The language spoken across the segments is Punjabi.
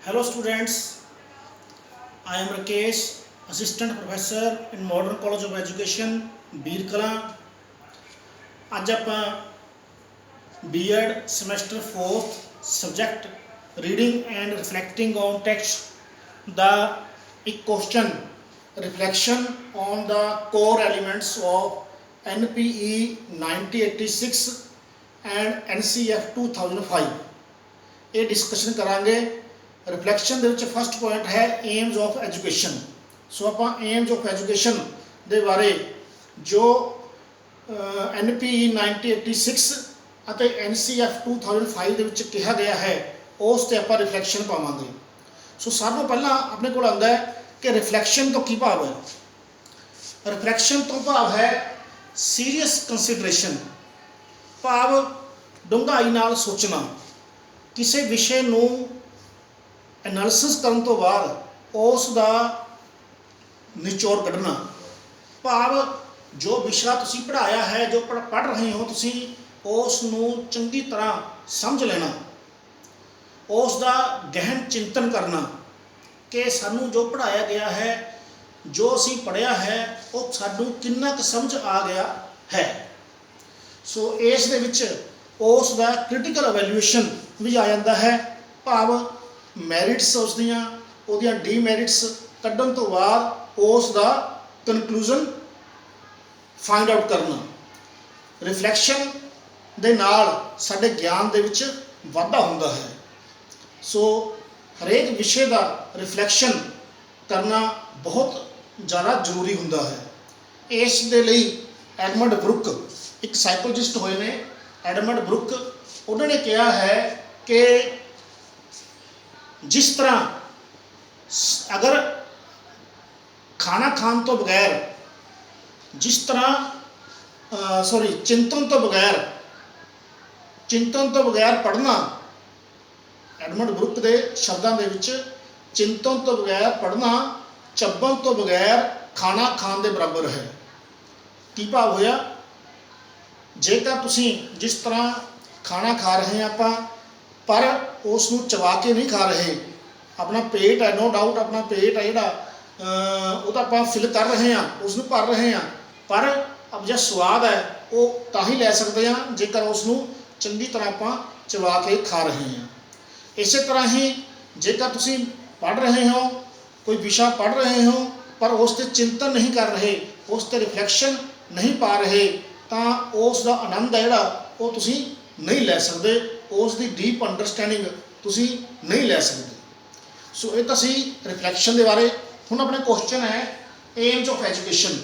Hello students, I am Rakesh, Assistant Professor in Modern College of Education, Beer Kala. ਅੱਜ ਆਪਾਂ B.Ed semester 4th subject reading and reflecting on text ਦਾ ਇੱਕ question reflection on the core elements of NPE 1986 and NCF 2005 ਇਹ ਡਿਸਕਸ਼ਨ ਕਰਾਂਗੇ। ਰਿਫਲੈਕਸ਼ਨ ਦੇ ਵਿੱਚ ਫਸਟ ਪੁਆਇੰਟ ਹੈ ਏਮਸ ਆਫ ਐਜੂਕੇਸ਼ਨ। ਸੋ ਆਪਾਂ ਏਮਸ ਆਫ ਐਜੂਕੇਸ਼ਨ ਦੇ ਬਾਰੇ ਜੋ NPE 1986 ਅਤੇ NCF 2005 ਦੇ ਵਿੱਚ ਕਿਹਾ ਗਿਆ ਹੈ ਉਸ 'ਤੇ ਆਪਾਂ ਰਿਫਲੈਕਸ਼ਨ ਪਾਵਾਂਗੇ। ਸੋ ਸਭ ਤੋਂ ਪਹਿਲਾਂ ਆਪਣੇ ਕੋਲ ਆਉਂਦਾ ਹੈ ਕਿ ਰਿਫਲੈਕਸ਼ਨ ਤੋਂ ਕੀ ਭਾਵ ਹੈ। ਰਿਫਲੈਕਸ਼ਨ ਤੋਂ ਭਾਵ ਹੈ ਸੀਰੀਅਸ ਕੰਸੀਡਰੇਸ਼ਨ, ਭਾਵ ਡੂੰਘਾਈ ਨਾਲ ਸੋਚਣਾ। ਕਿਸੇ ਵਿਸ਼ੇ ਨੂੰ ਐਨਾਲਿਸਿਸ ਕਰਨ ਤੋਂ ਬਾਅਦ ਉਸ ਦਾ ਨਿਚੋੜ ਕੱਢਣਾ, ਭਾਵ ਜੋ ਵਿਸ਼ਾ ਤੁਸੀਂ ਪੜ੍ਹਾਇਆ ਹੈ, ਜੋ ਪੜ੍ਹ ਰਹੇ ਹੋ ਤੁਸੀਂ, ਉਸ ਨੂੰ ਚੰਗੀ ਤਰ੍ਹਾਂ ਸਮਝ ਲੈਣਾ, ਉਸ ਦਾ ਗਹਿਨ ਚਿੰਤਨ ਕਰਨਾ ਕਿ ਸਾਨੂੰ ਜੋ ਪੜ੍ਹਾਇਆ ਗਿਆ ਹੈ, ਜੋ ਅਸੀਂ ਪੜ੍ਹਿਆ ਹੈ, ਉਹ ਸਾਨੂੰ ਕਿੰਨਾ ਕੁ ਸਮਝ ਆ ਗਿਆ ਹੈ। ਸੋ ਇਸ ਦੇ ਵਿੱਚ ਉਸ ਦਾ ਕ੍ਰਿਟੀਕਲ ਅਵੈਲੂਏਸ਼ਨ ਵੀ ਆ ਜਾਂਦਾ ਹੈ, ਭਾਵ ਮੈਰਿਟਸ ਉਹਦੀਆਂ ਡੀਮੈਰਿਟਸ ਕੱਢਣ ਤੋਂ ਬਾਅਦ ਉਸ ਦਾ ਕਨਕਲੂਜ਼ਨ ਫਾਈਂਡ ਆਊਟ ਕਰਨਾ। ਰਿਫਲੈਕਸ਼ਨ ਦੇ ਨਾਲ ਸਾਡੇ ਗਿਆਨ ਦੇ ਵਿੱਚ ਵਾਧਾ ਹੁੰਦਾ ਹੈ। ਸੋ ਹਰੇਕ ਵਿਸ਼ੇ ਦਾ ਰਿਫਲੈਕਸ਼ਨ ਕਰਨਾ ਬਹੁਤ ਜ਼ਿਆਦਾ ਜ਼ਰੂਰੀ ਹੁੰਦਾ ਹੈ। ਇਸ ਦੇ ਲਈ ਐਡਮੰਡ ਬਰੁੱਕ ਇੱਕ ਸਾਈਕੋਲੋਜਿਸਟ ਹੋਏ ਨੇ, ਐਡਮੰਡ ਬਰੁੱਕ, ਉਹਨਾਂ ਨੇ ਕਿਹਾ ਹੈ ਕਿ ਜਿਸ ਤਰ੍ਹਾਂ ਅਗਰ ਖਾਣਾ ਖਾਣ ਤੋਂ ਬਗੈਰ ਚਿੰਤਨ ਤੋਂ ਬਗੈਰ ਪੜ੍ਹਨਾ, ਐਡਮੰਡ ਬਰੁੱਕ ਦੇ ਸ਼ਬਦਾਂ ਦੇ ਵਿੱਚ ਚਿੰਤਨ ਤੋਂ ਬਗੈਰ ਪੜ੍ਹਨਾ ਚੱਬਣ ਤੋਂ ਬਗੈਰ ਖਾਣਾ ਖਾਣ ਦੇ ਬਰਾਬਰ ਹੈ। ਕੀ ਭਾਵ ਹੋਇਆ? ਜੇਕਰ ਤੁਸੀਂ ਜਿਸ ਤਰ੍ਹਾਂ ਖਾਣਾ ਖਾ ਰਹੇ ਹਾਂ ਆਪਾਂ, ਪਰ ਉਸ ਨੂੰ ਚਬਾ ਕੇ ਨਹੀਂ ਖਾ ਰਹੇ, ਆਪਣਾ ਪੇਟ ਹੈ, ਨੋ ਡਾਊਟ ਆਪਣਾ ਪੇਟ ਹੈ ਜਿਹੜਾ ਉਹ ਤਾਂ ਆਪਾਂ ਫਿਲ ਕਰ ਰਹੇ ਹਾਂ, ਉਸ ਨੂੰ ਭਰ ਰਹੇ ਹਾਂ, ਪਰ ਜਿਹੜਾ ਸਵਾਦ ਹੈ ਉਹ ਤਾਂ ਹੀ ਲੈ ਸਕਦੇ ਹਾਂ ਜੇਕਰ ਉਸ ਨੂੰ ਚੰਗੀ ਤਰ੍ਹਾਂ ਆਪਾਂ ਚਬਾ ਕੇ ਖਾ ਰਹੇ ਹਾਂ। ਇਸੇ ਤਰ੍ਹਾਂ ਹੀ ਜੇਕਰ ਤੁਸੀਂ ਪੜ੍ਹ ਰਹੇ ਹੋ, ਕੋਈ ਵਿਸ਼ਾ ਪੜ੍ਹ ਰਹੇ ਹੋ, ਪਰ ਉਸ 'ਤੇ ਚਿੰਤਨ ਨਹੀਂ ਕਰ ਰਹੇ, ਉਸ 'ਤੇ ਰਿਫਲੈਕਸ਼ਨ ਨਹੀਂ ਪਾ ਰਹੇ, ਤਾਂ ਉਸ ਦਾ ਆਨੰਦ ਹੈ ਜਿਹੜਾ ਉਹ ਤੁਸੀਂ ਨਹੀਂ ਲੈ ਸਕਦੇ, ਉਸ ਦੀ ਡੀਪ ਅੰਡਰਸਟੈਂਡਿੰਗ ਤੁਸੀਂ ਨਹੀਂ ਲੈ ਸਕਦੇ। ਸੋ ਇਹ ਤਾਂ ਸੀ ਰਿਫਲੈਕਸ਼ਨ ਦੇ ਬਾਰੇ। ਹੁਣ ਆਪਣੇ ਕੁਐਸਚਨ ਹੈ ਏਮਸ ਆਫ ਐਜੂਕੇਸ਼ਨ।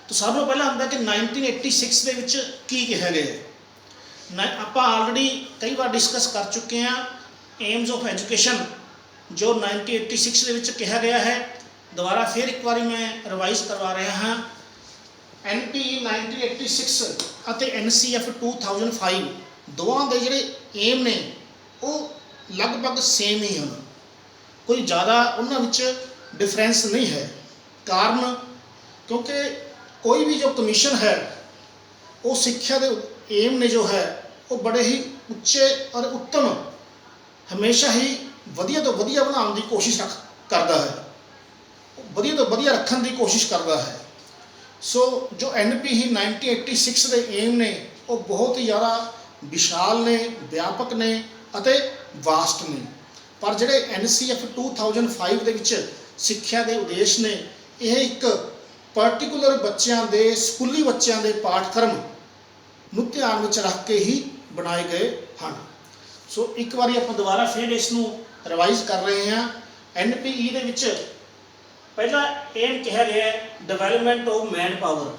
ਤਾਂ ਸਭ ਤੋਂ ਪਹਿਲਾਂ ਆਉਂਦਾ ਕਿ 1986 ਦੇ ਵਿੱਚ ਕੀ ਕਿਹਾ ਗਿਆ ਹੈ। ਆਪਾਂ ਆਲਰੇਡੀ ਕਈ ਵਾਰ ਡਿਸਕਸ ਕਰ ਚੁੱਕੇ ਹਾਂ ਏਮਸ ਆਫ ਐਜੂਕੇਸ਼ਨ ਜੋ 1986 ਦੇ ਵਿੱਚ ਕਿਹਾ ਗਿਆ ਹੈ। ਦੁਬਾਰਾ ਫਿਰ ਇੱਕ ਵਾਰੀ ਮੈਂ ਰਿਵਾਈਜ਼ ਕਰਵਾ ਰਿਹਾ ਹਾਂ। NPE 1986 ਅਤੇ NCF 2005 ਦੋਵਾਂ ਦੇ ਜਿਹੜੇ ਏਮ ਨੇ ਉਹ ਲਗਭਗ ਸੇਮ ਹੀ ਹਨ, ਕੋਈ ਜ਼ਿਆਦਾ ਉਹਨਾਂ ਵਿੱਚ ਡਿਫਰੈਂਸ ਨਹੀਂ ਹੈ। ਕਾਰਨ ਕਿਉਂਕਿ ਕੋਈ ਵੀ ਜੋ ਕਮਿਸ਼ਨ ਹੈ ਉਹ ਸਿੱਖਿਆ ਦੇ ਏਮ ਨੇ ਜੋ ਹੈ ਉਹ ਬੜੇ ਹੀ ਉੱਚੇ ਔਰ ਉੱਤਮ, ਹਮੇਸ਼ਾ ਹੀ ਵਧੀਆ ਤੋਂ ਵਧੀਆ ਬਣਾਉਣ ਦੀ ਕੋਸ਼ਿਸ਼ ਕਰਦਾ ਹੈ, ਵਧੀਆ ਤੋਂ ਵਧੀਆ ਰੱਖਣ ਦੀ ਕੋਸ਼ਿਸ਼ ਕਰਦਾ ਹੈ। ਸੋ ਜੋ NPE 1986 ਦੇ ਏਮ ਨੇ ਉਹ ਬਹੁਤ ਹੀ ਜ਼ਿਆਦਾ ਵਿਸ਼ਾਲ ਨੇ, ਵਿਆਪਕ ਨੇ ਅਤੇ ਵਾਸਟ ਨੇ। ਪਰ ਜਿਹੜੇ NCF 2005 ਦੇ ਵਿੱਚ ਸਿੱਖਿਆ ਦੇ ਉਦੇਸ਼ ਨੇ, ਇਹ ਇੱਕ ਪਾਰਟੀਕੂਲਰ ਬੱਚਿਆਂ ਦੇ, ਸਕੂਲੀ ਬੱਚਿਆਂ ਦੇ ਪਾਠਕ੍ਰਮ ਨੂੰ ਧਿਆਨ ਵਿੱਚ ਰੱਖ ਕੇ ਹੀ ਬਣਾਏ ਗਏ ਹਨ। ਸੋ ਇੱਕ ਵਾਰੀ ਆਪਾਂ ਦੁਬਾਰਾ ਫਿਰ ਇਸ ਨੂੰ ਰਿਵਾਈਜ਼ ਕਰ ਰਹੇ ਹਾਂ। NPE ਦੇ ਵਿੱਚ ਪਹਿਲਾ ਏਮ ਕਿਹਾ ਗਿਆ ਹੈ development of man power.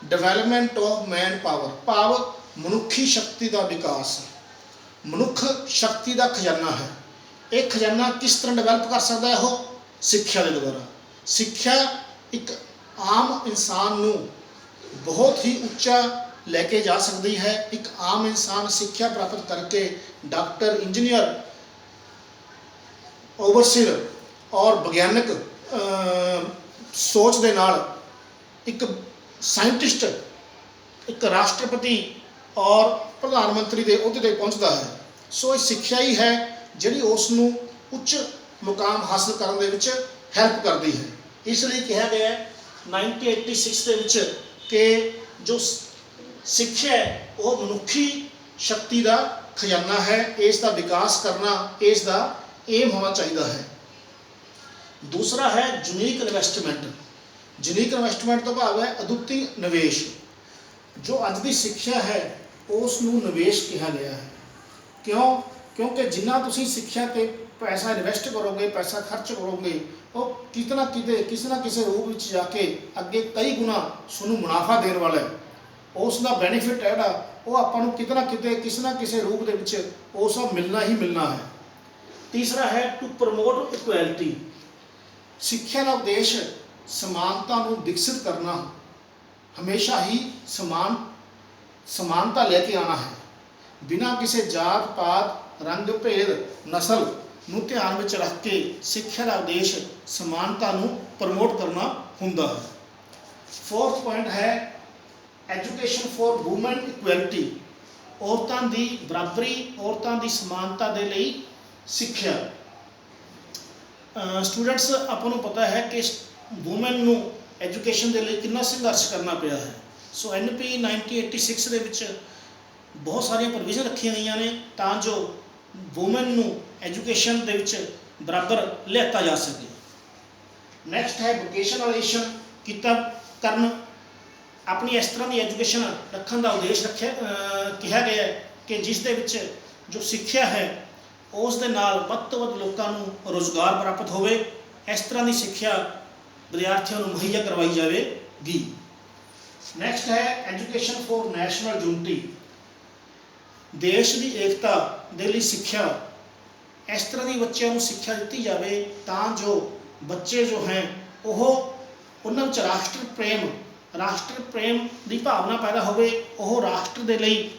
Development of man power ਭਾਵ ਮਨੁੱਖੀ ਸ਼ਕਤੀ ਦਾ ਵਿਕਾਸ। ਮਨੁੱਖ ਸ਼ਕਤੀ ਦਾ ਖਜ਼ਾਨਾ ਹੈ। ਇਹ ਖਜ਼ਾਨਾ ਕਿਸ ਤਰ੍ਹਾਂ ਡਿਵੈਲਪ ਕਰ ਸਕਦਾ ਹੈ? ਉਹ ਸਿੱਖਿਆ ਦੇ ਦੁਆਰਾ। ਸਿੱਖਿਆ ਇੱਕ ਆਮ ਇਨਸਾਨ ਨੂੰ ਬਹੁਤ ਹੀ ਉੱਚਾ ਲੈ ਕੇ ਜਾ ਸਕਦੀ ਹੈ। ਇੱਕ ਆਮ ਇਨਸਾਨ ਸਿੱਖਿਆ ਪ੍ਰਾਪਤ ਕਰਕੇ ਡਾਕਟਰ, ਇੰਜੀਨੀਅਰ, ਓਵਰਸੀਅਰ ਔਰ ਵਿਗਿਆਨਕ ਸੋਚ ਦੇ ਨਾਲ ਇੱਕ ਸਾਇੰਟਿਸਟ, ਇੱਕ ਰਾਸ਼ਟਰਪਤੀ ਔਰ ਪ੍ਰਧਾਨ ਮੰਤਰੀ ਦੇ ਅਹੁਦੇ 'ਤੇ ਪਹੁੰਚਦਾ ਹੈ। ਸੋ ਇਹ ਸਿੱਖਿਆ ਹੀ ਹੈ ਜਿਹੜੀ ਉਸ ਨੂੰ ਉੱਚ ਮੁਕਾਮ ਹਾਸਲ ਕਰਨ ਦੇ ਵਿੱਚ ਹੈਲਪ ਕਰਦੀ ਹੈ। ਇਸ ਲਈ ਕਿਹਾ ਗਿਆ ਹੈ 1986 ਦੇ ਵਿੱਚ ਕਿ ਜੋ ਸਿੱਖਿਆ ਹੈ ਉਹ ਮਨੁੱਖੀ ਸ਼ਕਤੀ ਦਾ ਖਜ਼ਾਨਾ ਹੈ, ਇਸ ਦਾ ਵਿਕਾਸ ਕਰਨਾ ਇਸ ਦਾ ਏਮ ਹੋਣਾ ਚਾਹੀਦਾ ਹੈ। ਦੂਸਰਾ ਹੈ ਯੂਨੀਕ ਇਨਵੈਸਟਮੈਂਟ। ਯੂਨੀਕ ਇਨਵੈਸਟਮੈਂਟ ਤੋਂ ਭਾਵ ਹੈ ਅਦੁੱਤੀ ਨਿਵੇਸ਼। ਜੋ ਅੱਜ ਦੀ ਸਿੱਖਿਆ ਹੈ ਉਸ ਨੂੰ ਨਿਵੇਸ਼ ਕਿਹਾ ਗਿਆ ਹੈ। ਕਿਉਂ? ਕਿਉਂਕਿ ਜਿੰਨਾ ਤੁਸੀਂ ਸਿੱਖਿਆ 'ਤੇ ਪੈਸਾ ਇਨਵੈਸਟ ਕਰੋਗੇ, ਪੈਸਾ ਖਰਚ ਕਰੋਗੇ, ਉਹ ਕਿਤੇ ਨਾ ਕਿਤੇ ਕਿਸੇ ਨਾ ਕਿਸੇ ਰੂਪ ਵਿੱਚ ਜਾ ਕੇ ਅੱਗੇ ਕਈ ਗੁਣਾ ਤੁਹਾਨੂੰ ਮੁਨਾਫਾ ਦੇਣ ਵਾਲਾ ਹੈ। ਉਸ ਦਾ ਬੈਨੀਫਿਟ ਹੈ ਜਿਹੜਾ ਉਹ ਆਪਾਂ ਨੂੰ ਕਿਤੇ ਨਾ ਕਿਤੇ ਕਿਸੇ ਨਾ ਕਿਸੇ ਰੂਪ ਦੇ ਵਿੱਚ ਉਸ ਦਾ ਮਿਲਣਾ ਹੀ ਮਿਲਣਾ ਹੈ। ਤੀਸਰਾ ਹੈ ਟੂ ਪ੍ਰਮੋਟ ਇਕੁਐਲਿਟੀ। ਸਿੱਖਿਆ ਦਾ ਉਦੇਸ਼ ਸਮਾਨਤਾ ਨੂੰ ਵਿਕਸਿਤ ਕਰਨਾ, ਹਮੇਸ਼ਾ ਹੀ ਸਮਾਨਤਾ ਲੈ ਕੇ ਆਉਣਾ ਹੈ, ਬਿਨਾਂ ਕਿਸੇ ਜਾਤ ਪਾਤ ਰੰਗ ਭੇਦ ਨਸਲ ਨੂੰ ਧਿਆਨ ਵਿੱਚ ਰੱਖ ਕੇ ਸਿੱਖਿਆ ਦਾ ਉਦੇਸ਼ ਸਮਾਨਤਾ ਨੂੰ ਪ੍ਰਮੋਟ ਕਰਨਾ ਹੁੰਦਾ ਹੈ। ਫੋਰਥ ਪੁਆਇੰਟ ਹੈ ਐਜੂਕੇਸ਼ਨ ਫॉर ਵੂਮਨ ਇਕੁਐਲਿਟੀ। ਔਰਤਾਂ ਦੀ ਬਰਾਬਰੀ, ਔਰਤਾਂ ਦੀ ਸਮਾਨਤਾ ਦੇ ਲਈ ਸਿੱਖਿਆ। ਸਟੂਡੈਂਟਸ, ਆਪਾਂ ਨੂੰ ਪਤਾ ਹੈ ਕਿ ਵੂਮਨ ਨੂੰ ਐਜੂਕੇਸ਼ਨ ਦੇ ਲਈ ਕਿੰਨਾ ਸੰਘਰਸ਼ ਕਰਨਾ ਪਿਆ ਹੈ। ਸੋ NP 1986 ਦੇ ਵਿੱਚ ਬਹੁਤ ਸਾਰੀਆਂ ਪ੍ਰੋਵੀਜ਼ਨ ਰੱਖੀਆਂ ਗਈਆਂ ਨੇ ਤਾਂ ਜੋ ਵੂਮਨ ਨੂੰ ਐਜੂਕੇਸ਼ਨ ਦੇ ਵਿੱਚ ਬਰਾਬਰ ਲਿਆਤਾ ਜਾ ਸਕੇ। ਨੈਕਸਟ ਹੈ ਵੋਕੇਸ਼ਨਲਾਈਜੇਸ਼ਨ, ਕਿੱਤਾ ਕਰਨ। ਆਪਣੀ ਇਸ ਤਰ੍ਹਾਂ ਦੀ ਐਜੂਕੇਸ਼ਨ ਰੱਖਣ ਦਾ ਉਦੇਸ਼ ਕਿਹਾ ਗਿਆ ਹੈ ਕਿ ਜਿਸ ਦੇ ਵਿੱਚ ਜੋ ਸਿੱਖਿਆ ਹੈ ਉਸ ਦੇ ਨਾਲ ਵੱਧ ਤੋਂ ਵੱਧ ਲੋਕਾਂ ਨੂੰ ਰੁਜ਼ਗਾਰ ਪ੍ਰਾਪਤ ਹੋਵੇ। ਇਸ ਤਰ੍ਹਾਂ ਦੀ ਸਿੱਖਿਆ ਵਿਦਿਆਰਥੀਆਂ ਨੂੰ ਮੁਹੱਈਆ ਕਰਵਾਈ ਜਾਵੇਗੀ। ਨੈਕਸਟ ਹੈ ਐਜੂਕੇਸ਼ਨ ਫॉर ਨੈਸ਼ਨਲ ਯੂਨਿਟੀ। ਦੇਸ਼ ਦੀ ਏਕਤਾ ਦੇ ਲਈ ਸਿੱਖਿਆ। ਇਸ ਤਰ੍ਹਾਂ ਦੀ ਬੱਚਿਆਂ ਨੂੰ ਸਿੱਖਿਆ ਦਿੱਤੀ ਜਾਵੇ ਤਾਂ ਜੋ ਬੱਚੇ ਜੋ ਹੈ ਉਹਨਾਂ ਵਿੱਚ ਰਾਸ਼ਟਰ ਪ੍ਰੇਮ ਦੀ ਭਾਵਨਾ ਪੈਦਾ ਹੋਵੇ। ਉਹ ਰਾਸ਼ਟਰ ਦੇ ਲਈ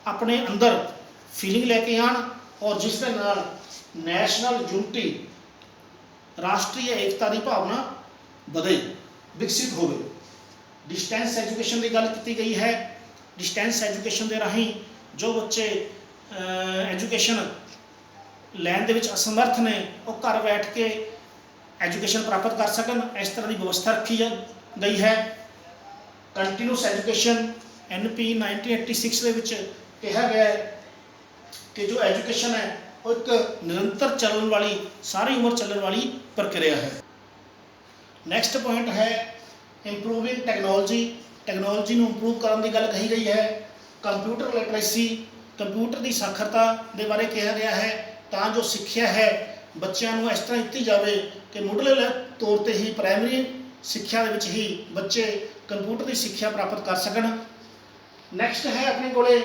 ਆਪਣੇ ਅੰਦਰ ਫੀਲਿੰਗ ਲੈ ਕੇ ਆਉਣ ਔਰ ਜਿਸ ਦੇ ਨਾਲ ਨੈਸ਼ਨਲ ਯੂਨਿਟੀ, ਰਾਸ਼ਟਰੀ ਏਕਤਾ ਦੀ ਭਾਵਨਾ ਵਧੇ, ਵਿਕਸਿਤ ਹੋਵੇ। ਡਿਸਟੈਂਸ ਐਜੂਕੇਸ਼ਨ ਦੀ ਗੱਲ ਕੀਤੀ ਗਈ ਹੈ। ਡਿਸਟੈਂਸ ਐਜੂਕੇਸ਼ਨ ਦੇ ਰਾਹੀਂ ਜੋ ਬੱਚੇ ਐਜੂਕੇਸ਼ਨ ਲੈਣ ਦੇ ਵਿੱਚ ਅਸਮਰਥ ਨੇ ਉਹ ਘਰ ਬੈਠ ਕੇ ਐਜੂਕੇਸ਼ਨ ਪ੍ਰਾਪਤ ਕਰ ਸਕਣ, ਇਸ ਤਰ੍ਹਾਂ ਦੀ ਵਿਵਸਥਾ ਰੱਖੀ ਗਈ ਹੈ। ਕੰਟੀਨਿਊਸ ਐਜੂਕੇਸ਼ਨ NP 1986 ਦੇ ਵਿੱਚ ਕਿਹਾ ਗਿਆ ਹੈ ਕਿ ਜੋ ਐਜੂਕੇਸ਼ਨ ਹੈ ਉਹ ਇੱਕ ਨਿਰੰਤਰ ਚੱਲਣ ਵਾਲੀ, ਸਾਰੀ ਉਮਰ ਚੱਲਣ ਵਾਲੀ ਪ੍ਰਕਿਰਿਆ ਹੈ। ਨੈਕਸਟ ਪੁਆਇੰਟ ਹੈ ਇੰਪਰੂਵਿੰਗ ਟੈਕਨੋਲੋਜੀ। ਟੈਕਨੋਲੋਜੀ ਨੂੰ ਇੰਪਰੂਵ ਕਰਨ ਦੀ ਗੱਲ ਕਹੀ ਗਈ ਹੈ। ਕੰਪਿਊਟਰ ਲਿਟਰੇਸੀ, ਕੰਪਿਊਟਰ ਦੀ ਸਾਖਰਤਾ ਦੇ ਬਾਰੇ ਕਿਹਾ ਗਿਆ ਹੈ ਤਾਂ ਜੋ ਸਿੱਖਿਆ ਹੈ ਬੱਚਿਆਂ ਨੂੰ ਇਸ ਤਰ੍ਹਾਂ ਦਿੱਤੀ ਜਾਵੇ ਕਿ ਮੁੱਢਲੇ ਤੌਰ 'ਤੇ ਹੀ ਪ੍ਰਾਇਮਰੀ ਸਿੱਖਿਆ ਦੇ ਵਿੱਚ ਹੀ ਬੱਚੇ ਕੰਪਿਊਟਰ ਦੀ ਸਿੱਖਿਆ ਪ੍ਰਾਪਤ ਕਰ ਸਕਣ। ਨੈਕਸਟ ਹੈ ਆਪਣੇ ਕੋਲੇ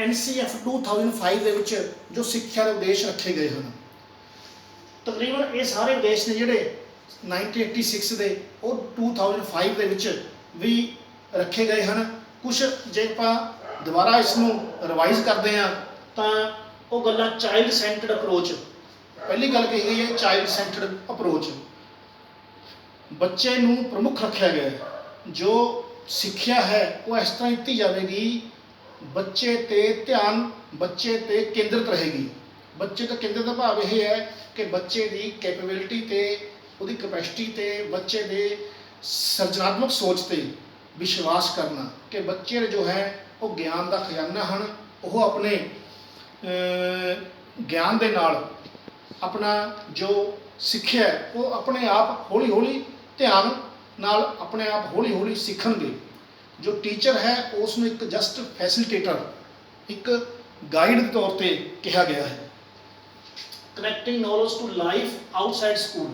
NCF 2005 ਦੇ ਵਿੱਚ ਜੋ ਸਿੱਖਿਆ ਦੇ ਉਦੇਸ਼ ਰੱਖੇ ਗਏ ਹਨ। ਤਕਰੀਬਨ ਇਹ ਸਾਰੇ ਉਦੇਸ਼ ਨੇ ਜਿਹੜੇ 1986 ਦੇ ਉਹ 2005 ਦੇ ਵਿੱਚ ਵੀ ਰੱਖੇ ਗਏ ਹਨ। ਕੁਛ ਜੇ ਆਪਾਂ ਦੁਬਾਰਾ ਇਸ ਨੂੰ ਰਿਵਾਈਜ਼ ਕਰਦੇ ਹਾਂ ਤਾਂ ਉਹ ਗੱਲਾਂ ਚਾਈਲਡ ਸੈਂਟਰਡ ਅਪਰੋਚ। ਪਹਿਲੀ ਗੱਲ ਕਹੀ ਗਈ ਹੈ ਚਾਈਲਡ ਸੈਂਟਰਡ ਅਪਰੋਚ। ਬੱਚੇ ਨੂੰ ਪ੍ਰਮੁੱਖ ਰੱਖਿਆ ਗਿਆ ਹੈ। ਜੋ ਸਿੱਖਿਆ ਹੈ ਉਹ ਇਸ ਤਰ੍ਹਾਂ ਦਿੱਤੀ ਜਾਵੇਗੀ, ਬੱਚੇ 'ਤੇ ਧਿਆਨ, ਬੱਚੇ 'ਤੇ ਕੇਂਦਰਿਤ ਰਹੇਗੀ। ਬੱਚੇ 'ਤੇ ਕੇਂਦਰਿਤ ਦਾ ਭਾਵ ਇਹ ਹੈ ਕਿ ਬੱਚੇ ਦੀ ਕੈਪੇਬਿਲਿਟੀ 'ਤੇ, ਉਹਦੀ ਕਪੈਸਿਟੀ 'ਤੇ, ਬੱਚੇ ਦੇ ਸਿਰਜਣਾਤਮਕ ਸੋਚ 'ਤੇ ਵਿਸ਼ਵਾਸ ਕਰਨਾ ਕਿ ਬੱਚੇ ਜੋ ਹੈ ਉਹ ਗਿਆਨ ਦਾ ਖਜ਼ਾਨਾ ਹਨ। ਉਹ ਆਪਣੇ ਗਿਆਨ ਦੇ ਨਾਲ ਆਪਣਾ ਜੋ ਸਿੱਖਿਆ ਉਹ ਆਪਣੇ ਆਪ ਹੌਲੀ ਹੌਲੀ ਧਿਆਨ ਨਾਲ ਆਪਣੇ ਆਪ ਹੌਲੀ ਹੌਲੀ ਸਿੱਖਣਗੇ। ਜੋ ਟੀਚਰ ਹੈ ਉਸ ਨੂੰ ਇੱਕ ਜਸਟ ਫੈਸਿਲਿਟੇਟਰ, ਇੱਕ ਗਾਈਡ ਦੇ ਤੌਰ 'ਤੇ ਕਿਹਾ ਗਿਆ ਹੈ। Connecting knowledge to life outside school.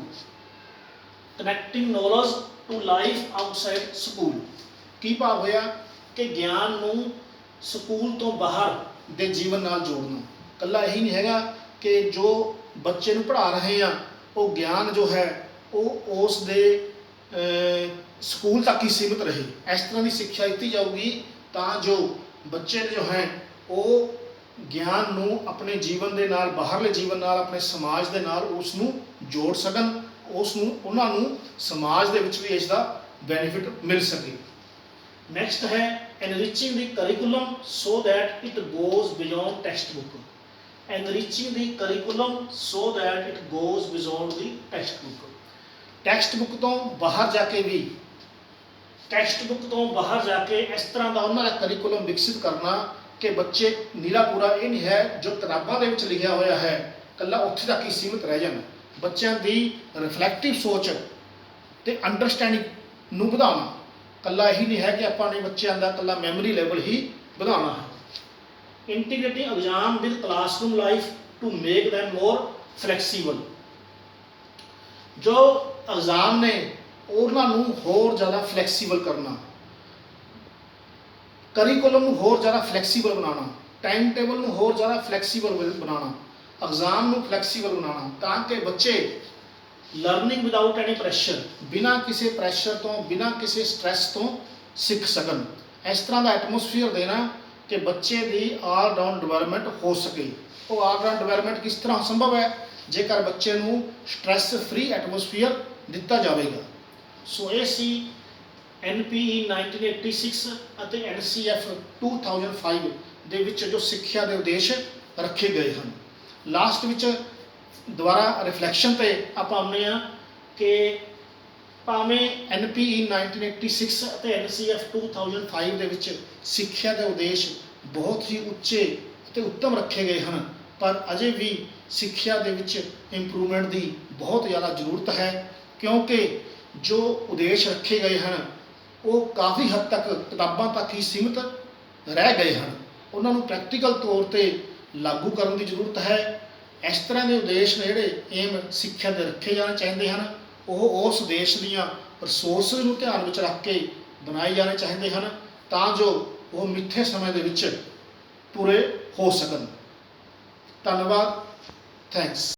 Connecting knowledge to life outside school ਕੀ ਭਾਵ ਹੋਇਆ ਕਿ ਗਿਆਨ ਨੂੰ ਸਕੂਲ ਤੋਂ ਬਾਹਰ ਦੇ ਜੀਵਨ ਨਾਲ ਜੋੜਨਾ। ਇਕੱਲਾ ਇਹੀ ਨਹੀਂ ਹੈਗਾ ਕਿ ਜੋ ਬੱਚੇ ਨੂੰ ਪੜ੍ਹਾ ਰਹੇ ਆ ਉਹ ਗਿਆਨ ਜੋ ਹੈ ਉਹ ਉਸ ਦੇ ਸਕੂਲ ਤੱਕ ਹੀ ਸੀਮਿਤ ਰਹੇ। ਇਸ ਤਰ੍ਹਾਂ ਦੀ ਸਿੱਖਿਆ ਦਿੱਤੀ ਜਾਊਗੀ ਤਾਂ ਜੋ ਬੱਚੇ ਜੋ ਹੈ ਉਹ ਗਿਆਨ ਨੂੰ ਆਪਣੇ ਜੀਵਨ ਦੇ ਨਾਲ, ਬਾਹਰਲੇ ਜੀਵਨ ਨਾਲ, ਆਪਣੇ ਸਮਾਜ ਦੇ ਨਾਲ ਉਸ ਨੂੰ ਜੋੜ ਸਕਣ, ਉਹਨਾਂ ਨੂੰ ਸਮਾਜ ਦੇ ਵਿੱਚ ਵੀ ਇਸ ਦਾ ਬੈਨੀਫਿਟ ਮਿਲ ਸਕੇ। ਨੈਕਸਟ ਹੈ enriching the curriculum so that it goes beyond textbook। enriching the curriculum so that it goes beyond the textbook। Text book ਤੋਂ ਬਾਹਰ ਜਾ ਕੇ ਵੀ ਇਸ ਤਰ੍ਹਾਂ ਦਾ ਉਹਨਾਂ ਦਾ ਕਰਿਕੂਲਮ ਵਿਕਸਿਤ ਕਰਨਾ ਕਿ ਬੱਚੇ ਨੀਰਾ ਪੂਰਾ ਇਹ ਨਹੀਂ ਹੈ ਜੋ ਕਿਤਾਬਾਂ ਦੇ ਵਿੱਚ ਲਿਖਿਆ ਹੋਇਆ ਹੈ ਇਕੱਲਾ ਉੱਥੇ ਤੱਕ ਹੀ ਸੀਮਿਤ ਰਹਿ ਜਾਣ। ਬੱਚਿਆਂ ਦੀ ਰਿਫਲੈਕਟਿਵ ਸੋਚ ਤੇ ਅੰਡਰਸਟੈਂਡਿੰਗ ਨੂੰ ਵਧਾਉਣਾ, ਇਕੱਲਾ ਇਹੀ ਨਹੀਂ ਹੈ ਕਿ ਆਪਾਂ ਨੇ ਬੱਚਿਆਂ ਦਾ ਇਕੱਲਾ ਮੈਮਰੀ ਲੈਵਲ ਹੀ ਵਧਾਉਣਾ ਹੈ। Integrating exam with classroom life to make them more flexible. ਜੋ ਐਗਜ਼ਾਮ ਨੇ ਉਹਨਾਂ ਨੂੰ ਹੋਰ ਜ਼ਿਆਦਾ ਫਲੈਕਸੀਬਲ ਕਰਨਾ, ਕਰਿਕੂਲਮ ਨੂੰ ਹੋਰ ਜ਼ਿਆਦਾ ਫਲੈਕਸੀਬਲ ਬਣਾਉਣਾ, ਟਾਈਮ ਟੇਬਲ ਨੂੰ ਹੋਰ ਜ਼ਿਆਦਾ ਫਲੈਕਸੀਬਲ ਬਣਾਉਣਾ, ਐਗਜ਼ਾਮ ਨੂੰ ਫਲੈਕਸੀਬਲ ਬਣਾਉਣਾ ਤਾਂ ਕਿ ਬੱਚੇ ਲਰਨਿੰਗ ਵਿਦਆਊਟ ਐਨੀ ਪ੍ਰੈਸ਼ਰ, ਬਿਨਾਂ ਕਿਸੇ ਪ੍ਰੈਸ਼ਰ ਤੋਂ, ਬਿਨਾਂ ਕਿਸੇ ਸਟ੍ਰੈਸ ਤੋਂ ਸਿੱਖ ਸਕਣ। ਇਸ ਤਰ੍ਹਾਂ ਦਾ ਐਟਮੋਸਫੀਅਰ ਦੇਣਾ ਕਿ ਬੱਚੇ ਦੀ ਆਲ ਰਾਊਂਡ ਡਿਵੈਲਪਮੈਂਟ ਹੋ ਸਕੇ। ਉਹ ਆਲ ਰਾਊਂਡ ਡਿਵੈਲਪਮੈਂਟ ਕਿਸ ਤਰ੍ਹਾਂ ਸੰਭਵ ਹੈ? ਜੇਕਰ ਬੱਚੇ ਨੂੰ ਸਟ੍ਰੈਸ ਫ੍ਰੀ ਐਟਮੋਸਫੀਅਰ ਦਿੱਤਾ ਜਾਵੇਗਾ। ਸੋ ਇਹ ਸੀ NPE 1986 ਅਤੇ NCF 2005 ਦੇ ਵਿੱਚ ਜੋ ਸਿੱਖਿਆ ਦੇ ਉਦੇਸ਼ ਰੱਖੇ ਗਏ ਹਨ। ਲਾਸਟ ਵਿੱਚ ਦੁਬਾਰਾ ਰਿਫਲੈਕਸ਼ਨ 'ਤੇ ਆਪਾਂ ਆਉਂਦੇ ਹਾਂ ਕਿ ਭਾਵੇਂ NPE 1986 ਅਤੇ NCF 2005 ਦੇ ਵਿੱਚ ਸਿੱਖਿਆ ਦੇ ਉਦੇਸ਼ ਬਹੁਤ ਹੀ ਉੱਚੇ ਅਤੇ ਉੱਤਮ ਰੱਖੇ ਗਏ ਹਨ, ਪਰ ਅਜੇ ਵੀ ਸਿੱਖਿਆ ਦੇ ਵਿੱਚ ਇੰਪਰੂਵਮੈਂਟ ਦੀ ਬਹੁਤ ਜ਼ਿਆਦਾ ਜ਼ਰੂਰਤ ਹੈ, ਕਿਉਂਕਿ ਜੋ ਉਦੇਸ਼ ਰੱਖੇ ਗਏ ਹਨ ਉਹ ਕਾਫੀ ਹੱਦ ਤੱਕ ਕਿਤਾਬਾਂ ਤੱਕ ਹੀ ਸੀਮਿਤ ਰਹਿ ਗਏ ਹਨ। ਉਹਨਾਂ ਨੂੰ ਪ੍ਰੈਕਟੀਕਲ ਤੌਰ 'ਤੇ ਲਾਗੂ ਕਰਨ ਦੀ ਜ਼ਰੂਰਤ ਹੈ। ਇਸ ਤਰ੍ਹਾਂ ਦੇ ਉਦੇਸ਼ ਨੇ ਜਿਹੜੇ ਏਮ ਸਿੱਖਿਆ ਦੇ ਰੱਖੇ ਜਾਣੇ ਚਾਹੀਦੇ ਹਨ, ਉਹ ਉਸ ਦੇਸ਼ ਦੀਆਂ ਰਿਸੋਰਸਿਸ ਨੂੰ ਧਿਆਨ ਵਿੱਚ ਰੱਖ ਕੇ ਬਣਾਏ ਜਾਣੇ ਚਾਹੀਦੇ ਹਨ ਤਾਂ ਜੋ ਉਹ ਮਿੱਥੇ ਸਮੇਂ ਦੇ ਵਿੱਚ ਪੂਰੇ ਹੋ ਸਕਣ। ਧੰਨਵਾਦ, ਥੈਂਕਸ।